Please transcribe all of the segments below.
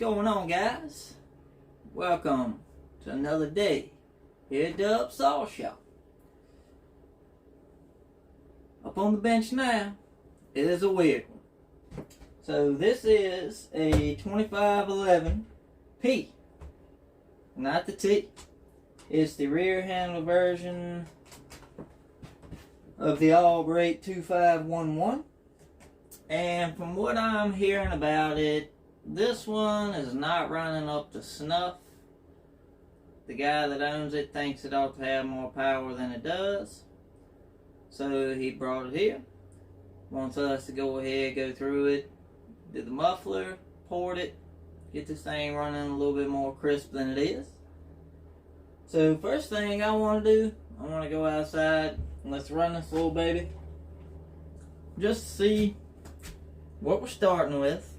going on, guys? Welcome to another day here at the Upsaw Shop. Up on the bench now is a weird one. So this is a 2511 P, not the T. It's the rear handle version of the All-Brake 2511. And from what I'm hearing about it, this one is not running up to snuff. The guy that owns it thinks it ought to have more power than it does. So he brought it here. Wants us to go ahead, go through it, do the muffler, port it, get this thing running a little bit more crisp than it is. So first thing I want to do, I want to go outside and let's run this little baby. Just to see what we're starting with.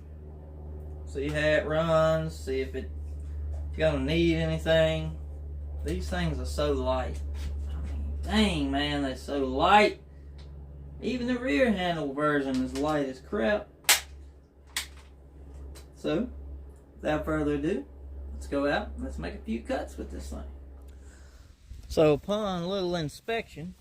See how it runs, see if it's gonna need anything. These things are so light. I mean, dang man, they're so light. Even the rear handle version is light as crap. So, without further ado, let's go out and let's make a few cuts with this thing. So upon a little inspection,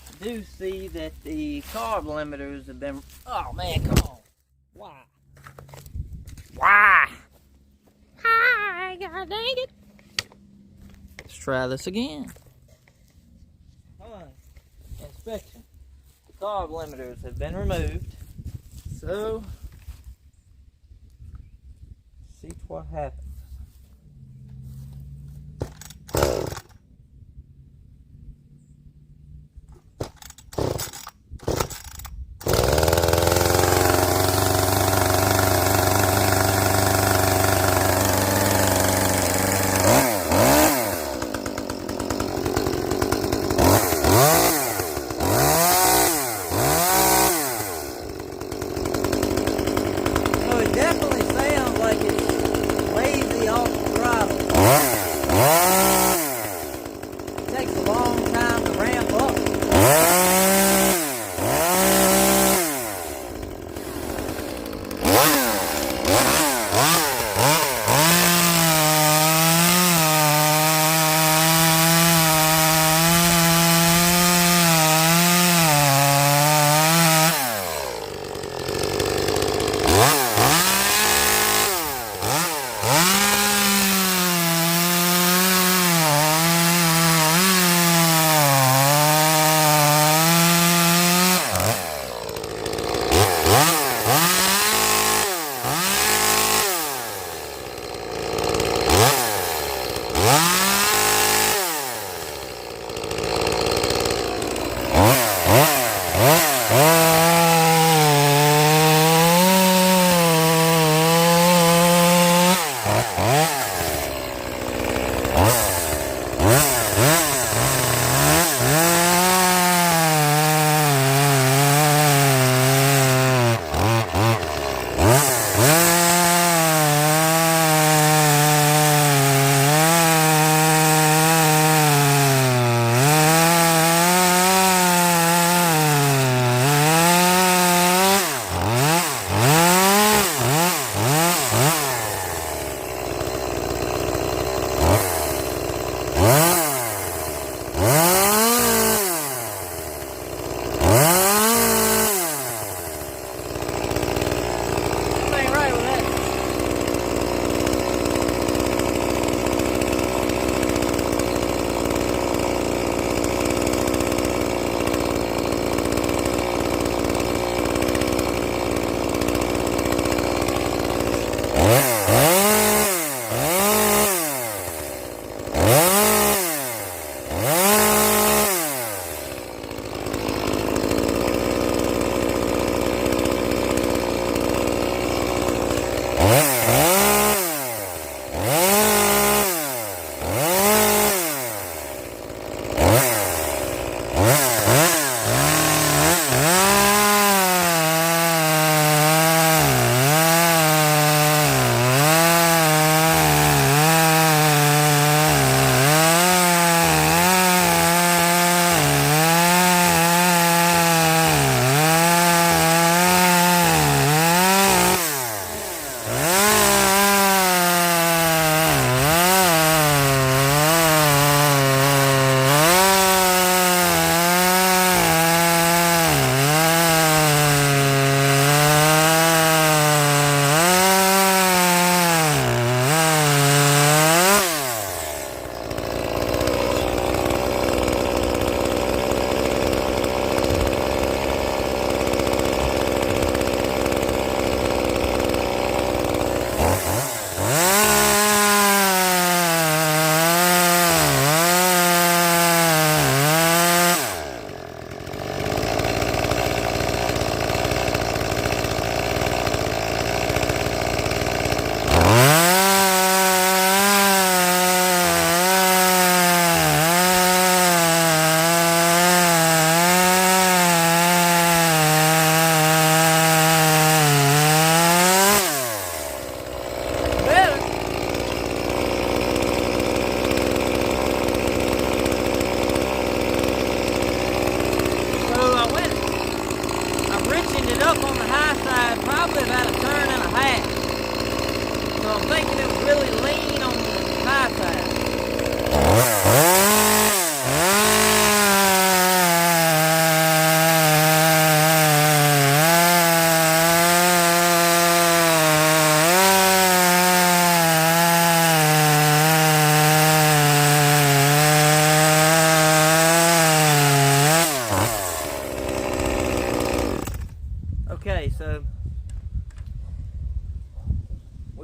I do see that the carb limiters have been, oh man, come on. Why? Why? Hi, god dang it. Let's try this again. Fine. Inspection. The carb limiters have been removed. So, see what happens.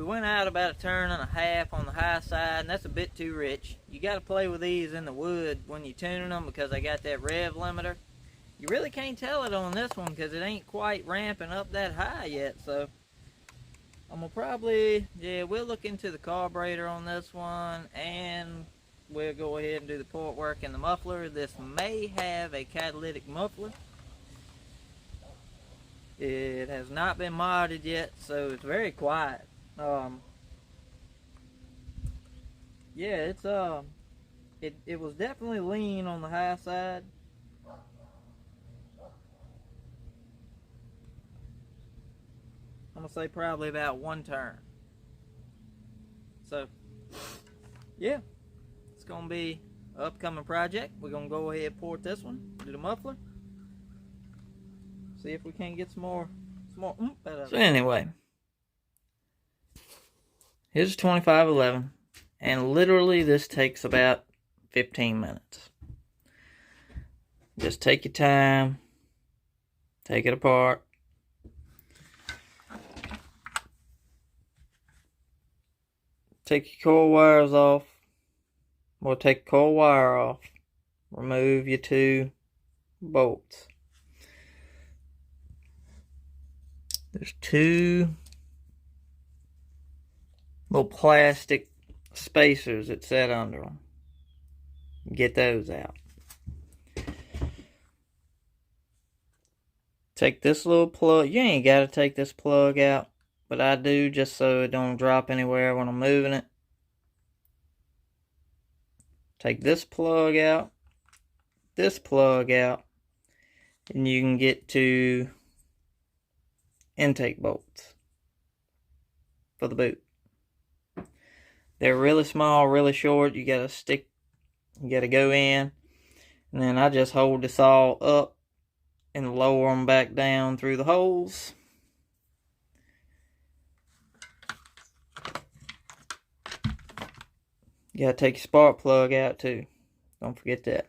We went out about a turn and a half on the high side, and that's a bit too rich. You got to play with these in the wood when you're tuning them because they got that rev limiter. You really can't tell it on this one because it ain't quite ramping up that high yet, so I'm gonna probably, we'll look into the carburetor on this one, and we'll go ahead and do the port work in the muffler. This may have a catalytic muffler. It has not been modded yet, so it's very quiet. Yeah, it's it was definitely lean on the high side. I'm gonna say probably about one turn. So yeah, it's gonna be an upcoming project. We're gonna go ahead and port this one, do the muffler, see if we can't get some more oomph out of it. So anyway, here's 2511, and literally this takes about 15 minutes. Just take your time, take it apart. Take your coil wires off. We'll take the coil wire off. Remove your 2 bolts. There's 2 little plastic spacers that set under them. Get those out. Take this little plug. You ain't got to take this plug out, but I do just so it don't drop anywhere when I'm moving it. Take this plug out, and you can get to intake bolts for the boot. They're really small, really short. You gotta go in, and then I just hold this all up and lower them back down through the holes. You gotta take your spark plug out too. Don't forget that.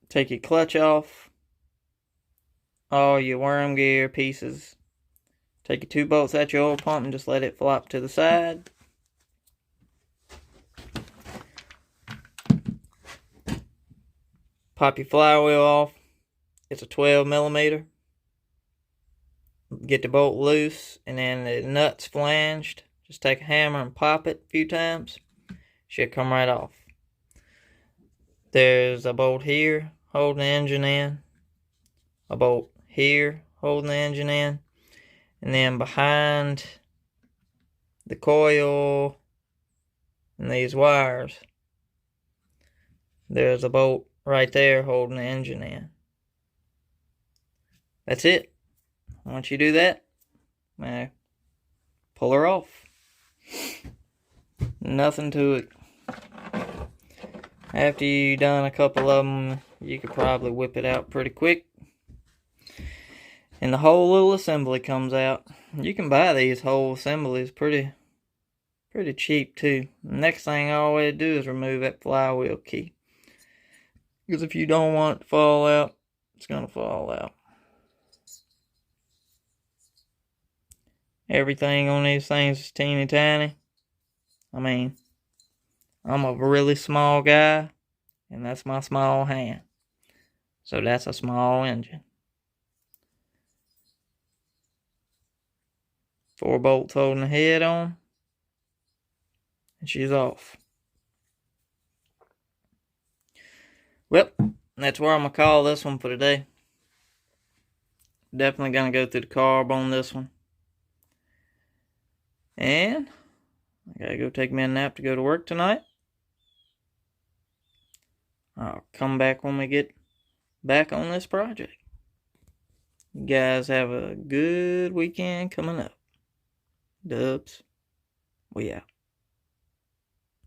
Take your clutch off. All your worm gear pieces. Take your 2 bolts out your oil pump and just let it flop to the side. Pop your flywheel off. It's a 12mm. Get the bolt loose, and then the nut's flanged. Just take a hammer and pop it a few times. Should come right off. There's a bolt here holding the engine in. A bolt here holding the engine in. And then behind the coil and these wires, there's a bolt right there holding the engine in. That's it. Once you do that, pull her off. Nothing to it. After you've done a couple of them, you could probably whip it out pretty quick. And the whole little assembly comes out. You can buy these whole assemblies pretty cheap too. Next thing I always do is remove that flywheel key. Because if you don't want it to fall out, it's going to fall out. Everything on these things is teeny tiny. I mean, I'm a really small guy, and that's my small hand. So that's a small engine. 4 bolts holding the head on, and she's off. Well, that's where I'm going to call this one for today. Definitely going to go through the carb on this one. And I gotta go take me a nap to go to work tonight. I'll come back when we get back on this project. You guys have a good weekend coming up. Dubs, we out.